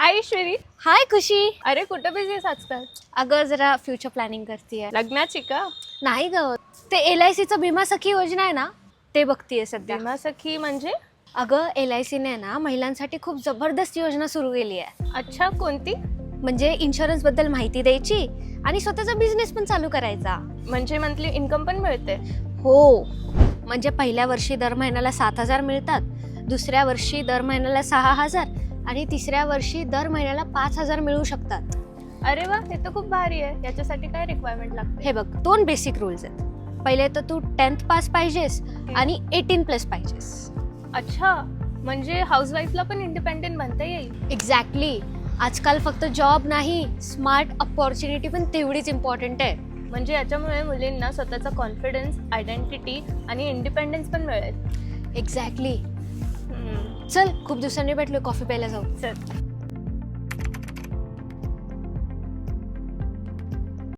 हाय ईश्वरी. हाय खुशी. अरे कुठं बिझी आहेस आजकाल? अगं जरा फ्युचर प्लॅनिंग करतेय. लग्नाची का? नाही ग, ते LICचा भीमा सखी योजना आहे ना, ते बघतीये सध्या. भीमा सखी म्हणजे? अगं LICने ना महिलांसाठी खूप जबरदस्त योजना सुरू केली आहे. अच्छा, कोणती? म्हणजे इन्शुरन्स बद्दल माहिती द्यायची आणि स्वतःचा बिझनेस पण चालू करायचा. म्हणजे मंथली इन्कम पण मिळते? हो, म्हणजे पहिल्या वर्षी दर महिन्याला 7,000 मिळतात, दुसऱ्या वर्षी दर महिन्याला 6,000 आणि तिसऱ्या वर्षी दर महिन्याला 5,000 मिळू शकतात. अरे वा, हे तर खूप भारी आहे. याच्यासाठी काय रिक्वायरमेंट लागते? हे बघ, 2 बेसिक रूल्स आहेत. पहिले तर तू 10th पास पाहिजेस आणि 18+ पाहिजेस. अच्छा, म्हणजे हाऊसवाईफला पण इंडिपेंडेंट बनता येईल? एक्झॅक्टली. आजकाल फक्त जॉब नाही, स्मार्ट अपॉर्च्युनिटी पण तेवढीच इम्पॉर्टंट आहे. म्हणजे याच्यामुळे मुलींना स्वतःचा कॉन्फिडन्स, आयडेंटिटी आणि इंडिपेंडन्स पण मिळेल. एक्झॅक्टली. चल, खूप दिवसांनी भेटलो, कॉफी प्यायला जाऊ. चल.